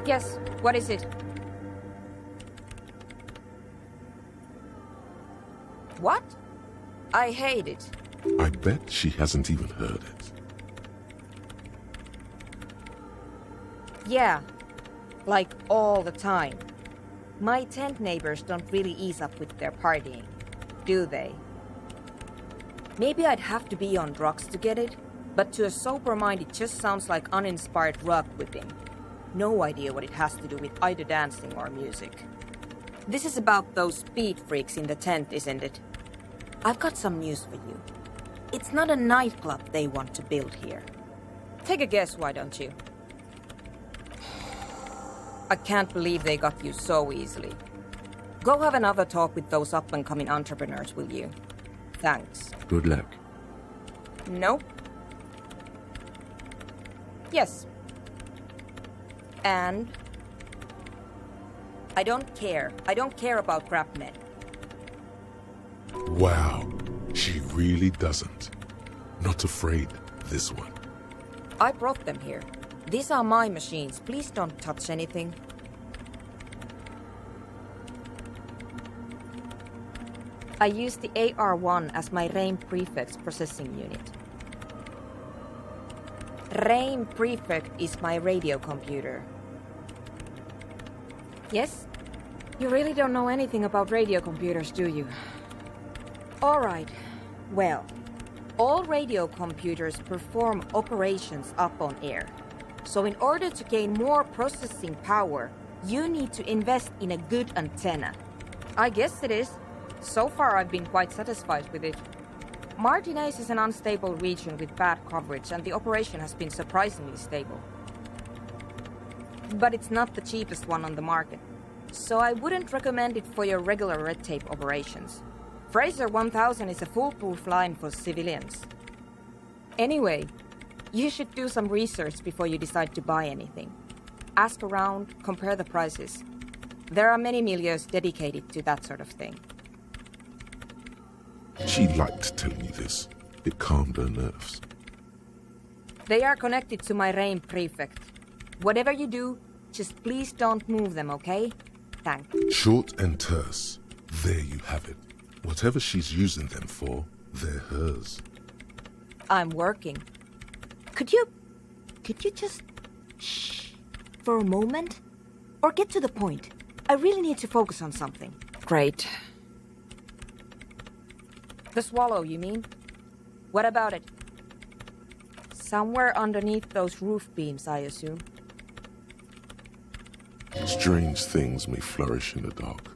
Yes, what is it? What? I hate it. I bet she hasn't even heard it. Yeah, like all the time. My tent neighbors don't really ease up with their partying, do they? Maybe I'd have to be on drugs to get it, but to a sober mind it just sounds like uninspired rug whipping. No idea what it has to do with either dancing or music. This is about those speed freaks in the tent, isn't it? I've got some news for you. It's not a nightclub they want to build here. Take a guess, why don't you? I can't believe they got you so easily. Go have another talk with those up-and-coming entrepreneurs, will you? Thanks. Good luck. Nope. Yes. And? I don't care. I don't care about crap men. Wow, she really doesn't. Not afraid, this one. I brought them here. These are my machines. Please don't touch anything. I use the AR-1 as my RAIM Prefect processing unit. RAIM Prefect is my radio computer. Yes? You really don't know anything about radio computers, do you? Alright. Well, all radio computers perform operations up on air. So in order to gain more processing power, you need to invest in a good antenna. I guess it is. So far I've been quite satisfied with it. Martinez is an unstable region with bad coverage and the operation has been surprisingly stable. But it's not the cheapest one on the market, so I wouldn't recommend it for your regular red tape operations. Fraser 1000 is a foolproof line for civilians. Anyway, you should do some research before you decide to buy anything. Ask around, compare the prices. There are many milieus dedicated to that sort of thing. She liked telling me this. It calmed her nerves. They are connected to my RAIM Prefect. Whatever you do, just please don't move them, okay? Thanks. Short and terse. There you have it. Whatever she's using them for, they're hers. I'm working. Could you just shh for a moment? Or get to the point. I really need to focus on something. Great. The swallow, you mean? What about it? Somewhere underneath those roof beams, I assume. Strange things may flourish in the dark.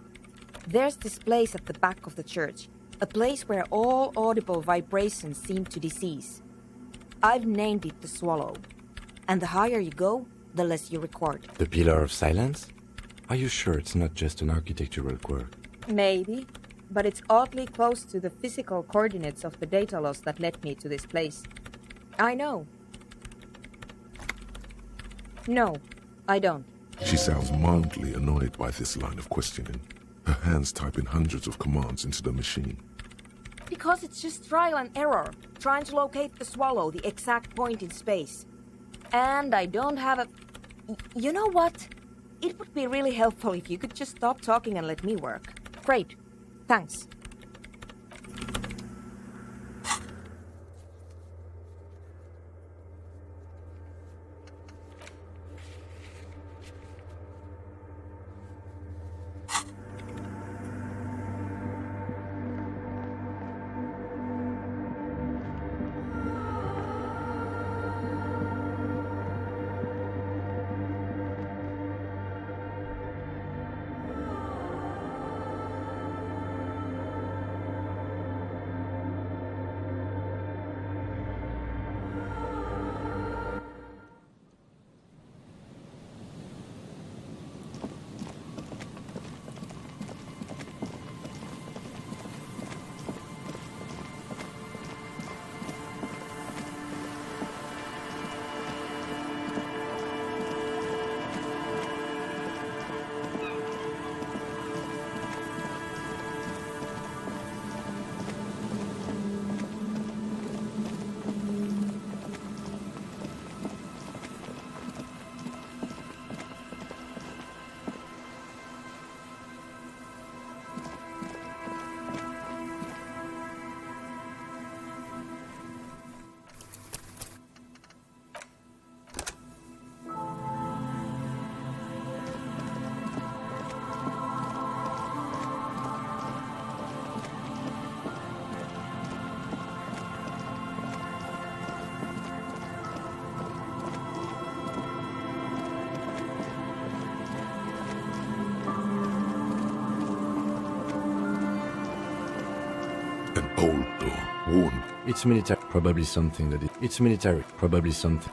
There's this place at the back of the church. A place where all audible vibrations seem to decease. I've named it the Swallow. And the higher you go, the less you record. The Pillar of Silence? Are you sure it's not just an architectural quirk? Maybe, but it's oddly close to the physical coordinates of the data loss that led me to this place. I know. No, I don't. She sounds mildly annoyed by this line of questioning. Her hands typing hundreds of commands into the machine. Because it's just trial and error, trying to locate the Swallow, the exact point in space. And I don't have a... You know what? It would be really helpful if you could just stop talking and let me work. Great. Thanks. It's military. Probably something that it's military. Probably something.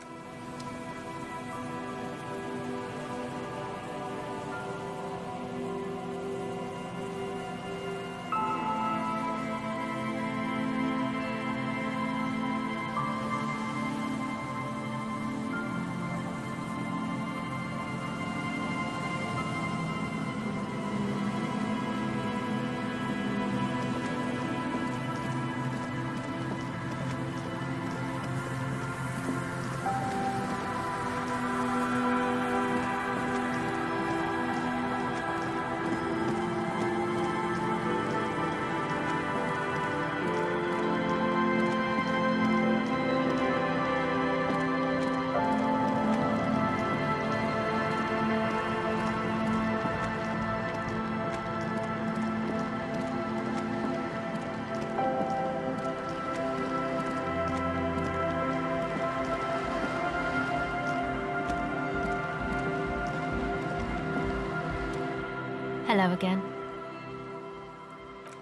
Hello again.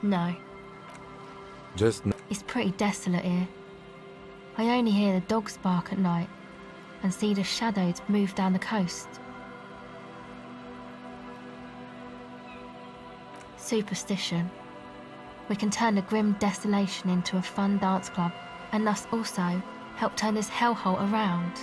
No, Just it's pretty desolate here. I only hear the dogs bark at night and see the shadows move down the coast. Superstition. We can turn the grim desolation into a fun dance club and thus also help turn this hellhole around.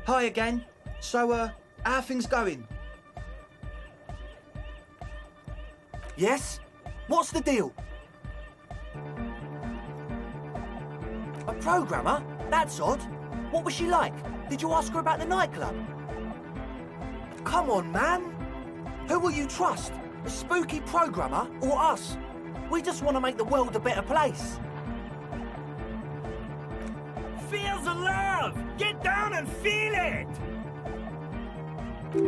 Hi again. So, how are things going? Yes? What's the deal? A programmer? That's odd. What was she like? Did you ask her about the nightclub? Come on, man. Who will you trust? A spooky programmer or us? We just want to make the world a better place. Feel the love! Get down and feel it!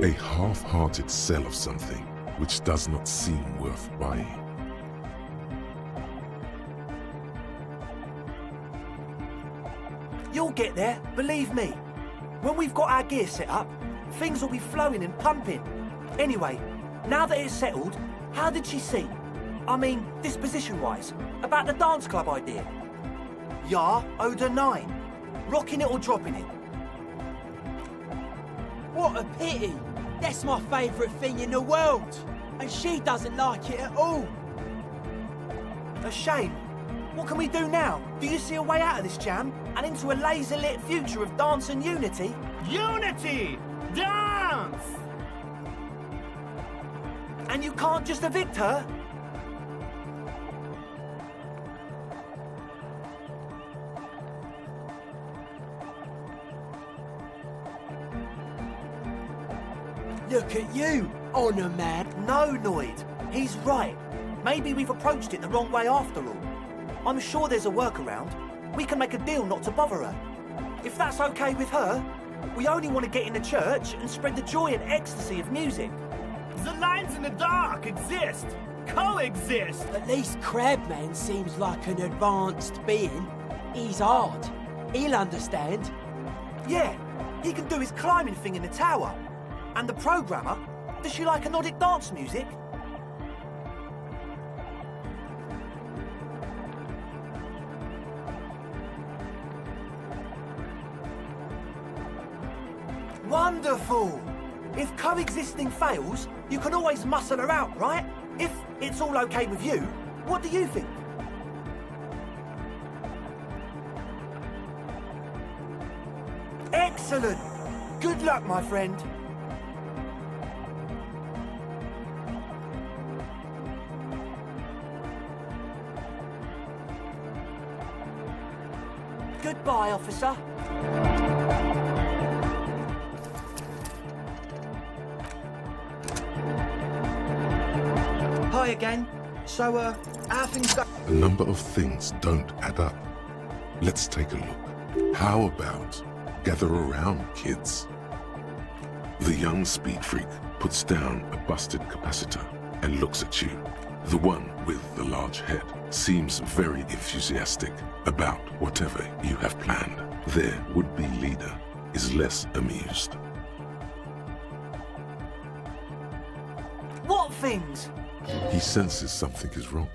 A half-hearted sell of something which does not seem worth buying. You'll get there, believe me. When we've got our gear set up, things will be flowing and pumping. Anyway, now that it's settled, how did she see? I mean, disposition-wise, about the dance club idea. Ja oder nein? Rocking it or dropping it? What a pity! That's my favourite thing in the world! And she doesn't like it at all! A shame. What can we do now? Do you see a way out of this jam and into a laser-lit future of dance and unity? Unity! Dance! And you can't just evict her? Look at you, honour man! No, Noid. He's right. Maybe we've approached it the wrong way after all. I'm sure there's a workaround. We can make a deal not to bother her. If that's okay with her, we only want to get in the church and spread the joy and ecstasy of music. The lines in the dark exist! Coexist! At least Crabman seems like an advanced being. He's hard. He'll understand. Yeah, he can do his climbing thing in the tower. And the programmer, does she like Nordic dance music? Wonderful! If coexisting fails, you can always muscle her out, right? If it's all okay with you, what do you think? Excellent! Good luck, my friend. Goodbye, officer. Hi again. So, how things go? A number of things don't add up. Let's take a look. How about gather around, kids? The young speed freak puts down a busted capacitor and looks at you. The one with the large head seems very enthusiastic about whatever you have planned. Their would-be leader is less amused. What things? He senses something is wrong.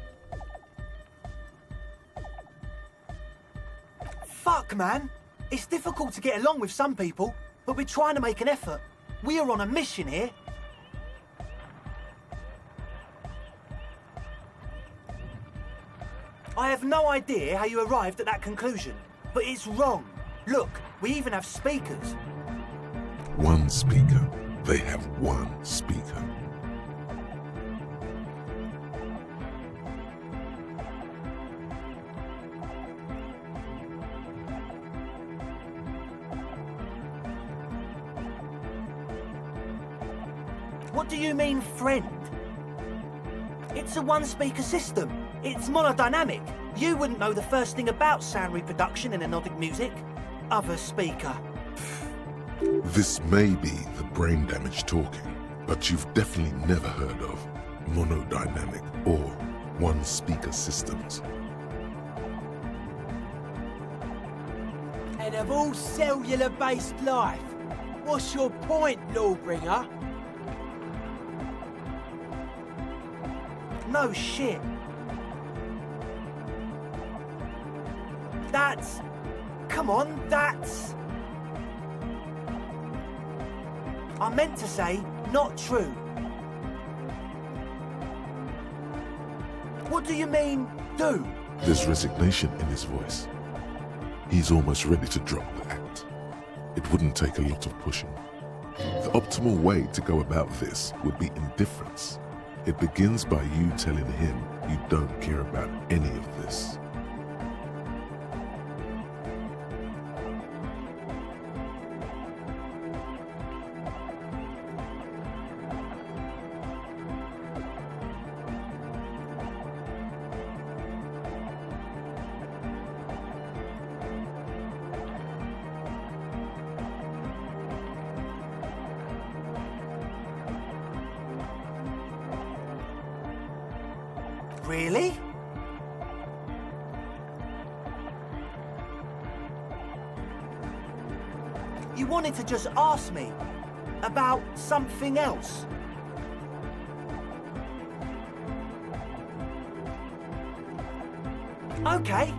Fuck, man. It's difficult to get along with some people, but we're trying to make an effort. We are on a mission here. I have no idea how you arrived at that conclusion, but it's wrong. Look, we even have speakers. One speaker. They have one speaker. What do you mean, friend? It's a one-speaker system. It's monodynamic. You wouldn't know the first thing about sound reproduction in anodic music. Other speaker. This may be the brain damage talking, but you've definitely never heard of monodynamic or one-speaker systems. And of all cellular-based life, what's your point, Lawbringer? No shit. That's... Come on, that's... I meant to say, not true. What do you mean, do? There's resignation in his voice. He's almost ready to drop the act. It wouldn't take a lot of pushing. The optimal way to go about this would be indifference. It begins by you telling him you don't care about any of this. Really? You wanted to just ask me about something else? Okay.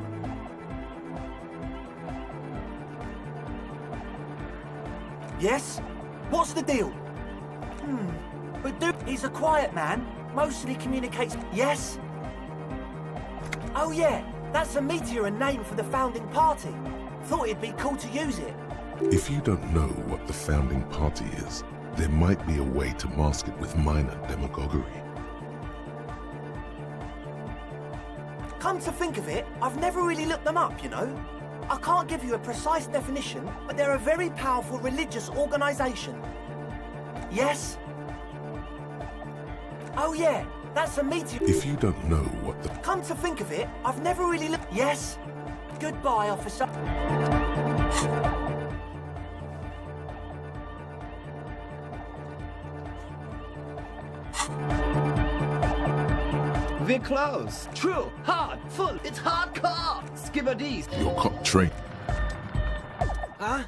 Yes? What's the deal? But dude, he's a quiet man. Mostly communicates... Yes? Oh yeah, that's a meteor and name for the founding party. Thought it'd be cool to use it. If you don't know what the founding party is, there might be a way to mask it with minor demagoguery. Come to think of it, I've never really looked them up, you know? I can't give you a precise definition, but they're a very powerful religious organisation. Yes? Oh yeah, that's a meteor... If you don't know what the... Come to think of it, I've never really looked... Yes? Goodbye, officer. We're close. True. Hard. Full. It's hardcore. Skipper D's. Your cop train... Huh?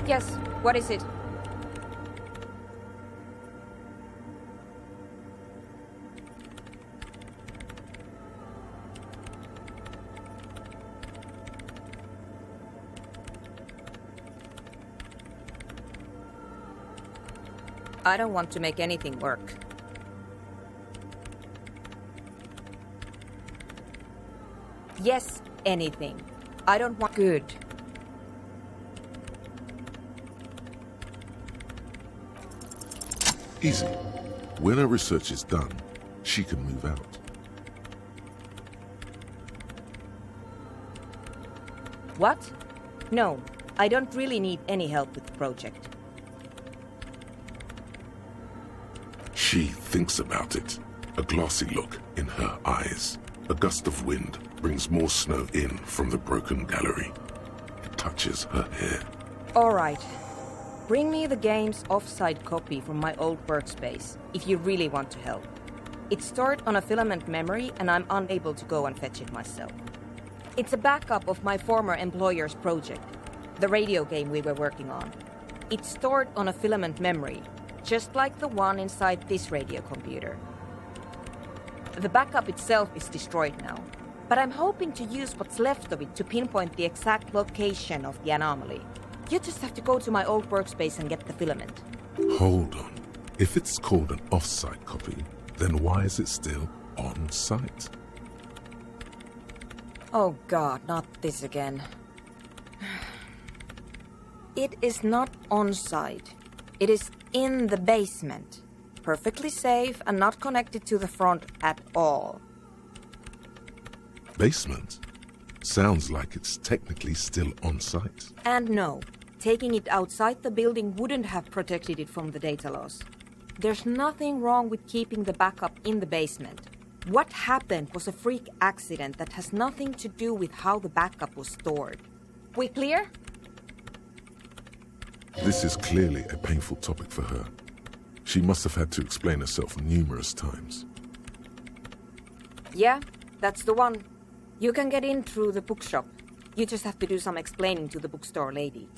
Yes, what is it? I don't want to make anything work. Yes, anything. I don't want... Good. Easy. When her research is done, she can move out. What? No, I don't really need any help with the project. She thinks about it. A glassy look in her eyes. A gust of wind brings more snow in from the broken gallery. It touches her hair. All right. Bring me the game's offsite copy from my old workspace, if you really want to help. It's stored on a filament memory, and I'm unable to go and fetch it myself. It's a backup of my former employer's project, the radio game we were working on. It's stored on a filament memory, just like the one inside this radio computer. The backup itself is destroyed now, but I'm hoping to use what's left of it to pinpoint the exact location of the anomaly. You just have to go to my old workspace and get the filament. Hold on. If it's called an off-site copy, then why is it still on-site? Oh God, not this again. It is not on-site. It is in the basement. Perfectly safe and not connected to the front at all. Basement? Sounds like it's technically still on-site. And no, taking it outside the building wouldn't have protected it from the data loss. There's nothing wrong with keeping the backup in the basement. What happened was a freak accident that has nothing to do with how the backup was stored. We clear? This is clearly a painful topic for her. She must have had to explain herself numerous times. Yeah, that's the one. You can get in through the bookshop. You just have to do some explaining to the bookstore lady.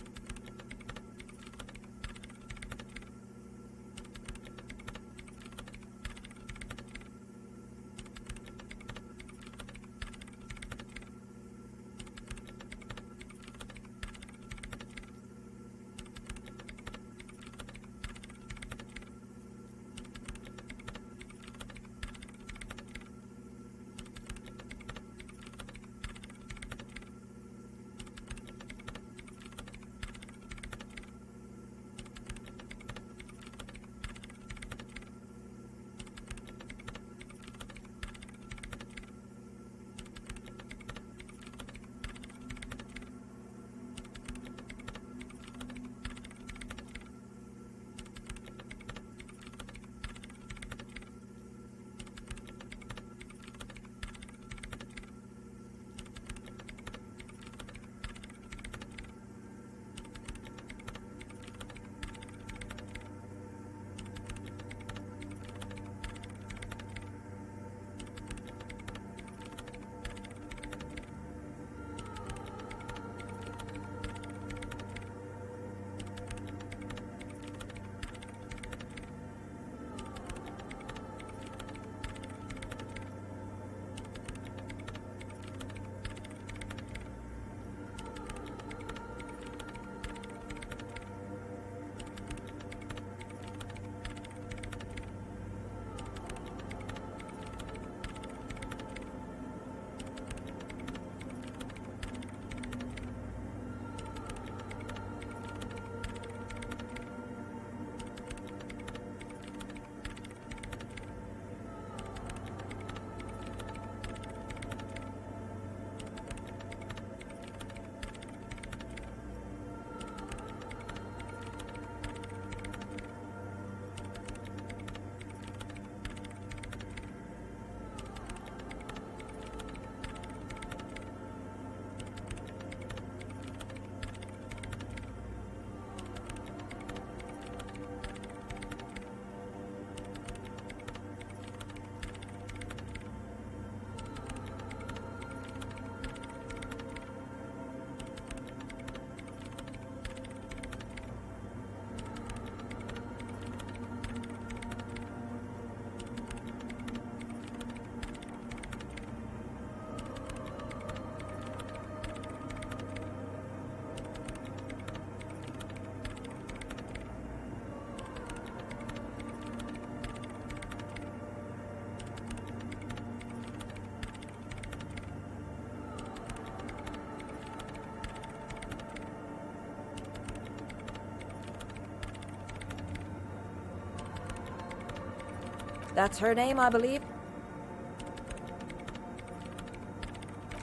That's her name, I believe.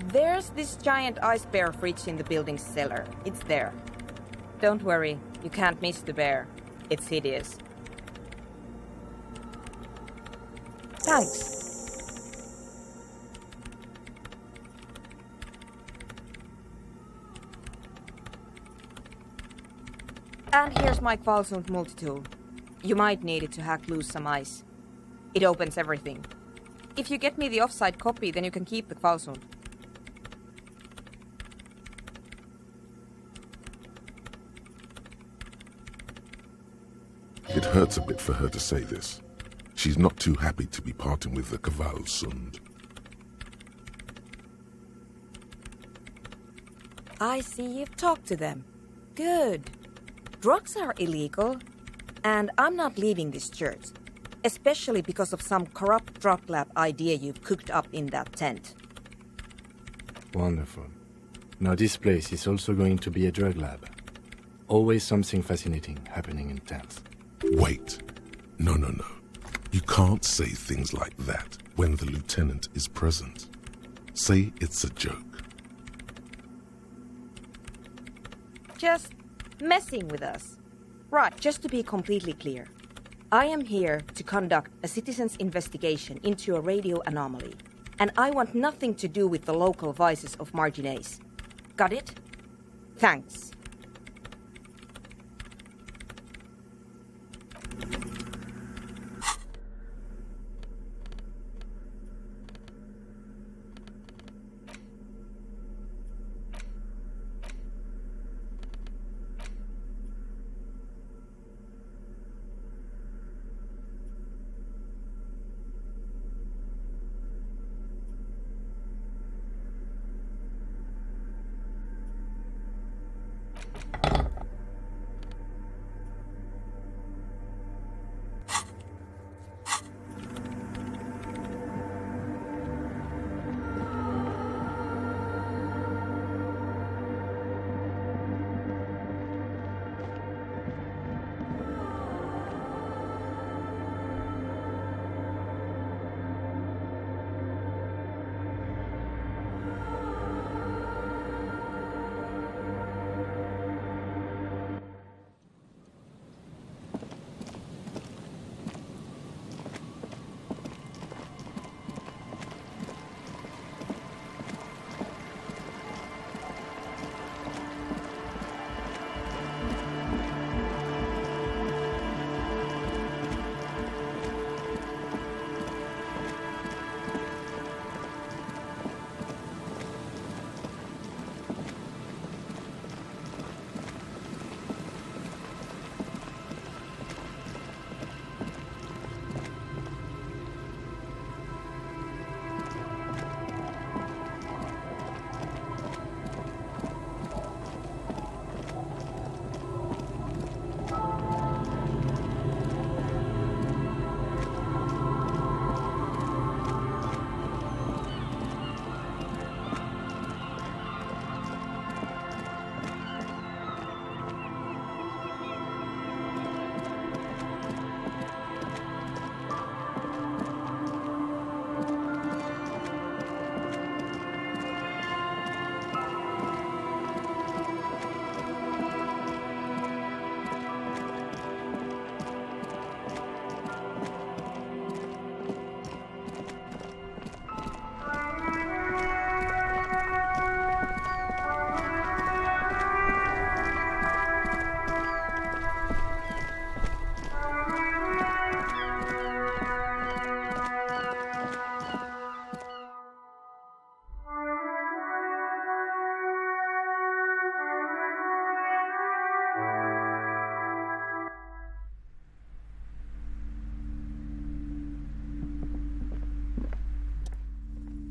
There's this giant ice bear fridge in the building's cellar. It's there. Don't worry, you can't miss the bear. It's hideous. Thanks. And here's my Kvalsund multitool. You might need it to hack loose some ice. It opens everything. If you get me the offside copy, then you can keep the Kvalsund. It hurts a bit for her to say this. She's not too happy to be parting with the Kvalsund. I see you've talked to them. Good. Drugs are illegal, and I'm not leaving this church, especially because of some corrupt drug lab idea you've cooked up in that tent. Wonderful. Now this place is also going to be a drug lab. Always something fascinating happening in tents. Wait. No. You can't say things like that when the lieutenant is present. Say it's a joke. Just messing with us. Right, just to be completely clear. I am here to conduct a citizen's investigation into a radio anomaly, and I want nothing to do with the local vices of marginates. Got it? Thanks.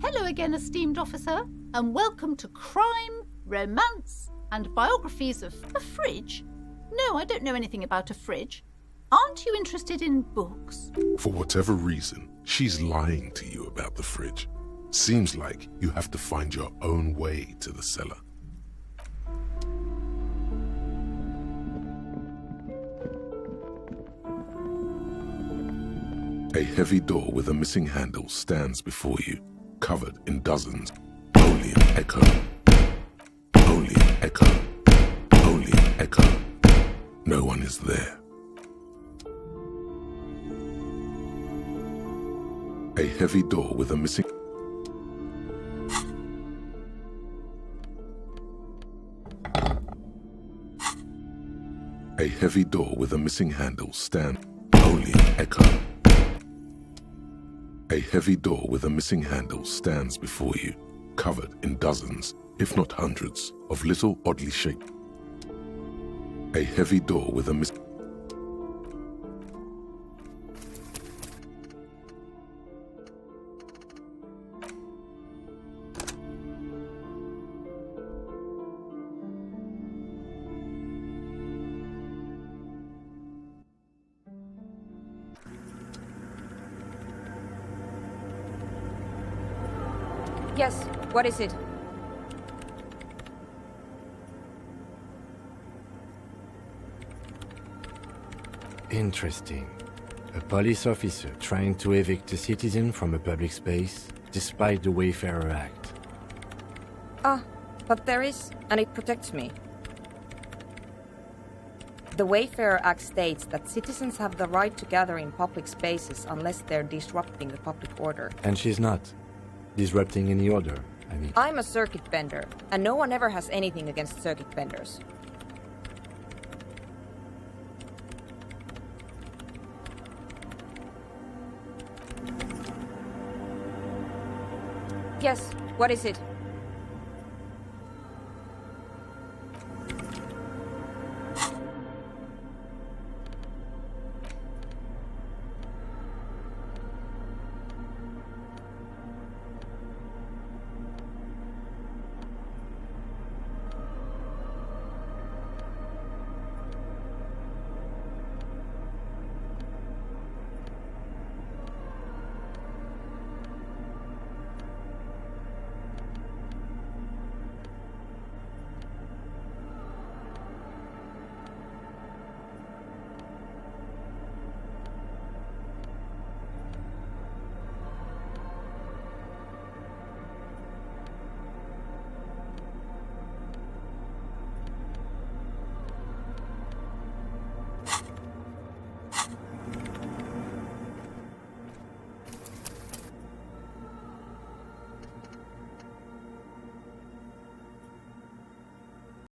Hello again, esteemed officer, and welcome to Crime, Romance, and Biographies of a Fridge. No, I don't know anything about a fridge. Aren't you interested in books? For whatever reason, she's lying to you about the fridge. Seems like you have to find your own way to the cellar. A heavy door with a missing handle stands before you, covered in dozens. Only an echo. Only an echo. Only an echo. No one is there. A heavy door with a missing... A heavy door with a missing handle stands. Only an echo. A heavy door with a missing handle stands before you, covered in dozens, if not hundreds, of little oddly shaped. A heavy door with a missing... Yes, what is it? Interesting. A police officer trying to evict a citizen from a public space, despite the Wayfarer Act. Ah, but there is, and it protects me. The Wayfarer Act states that citizens have the right to gather in public spaces unless they're disrupting the public order. And she's not. Disrupting any order, I mean. I'm a circuit vendor, and no one ever has anything against circuit vendors. Yes, what is it?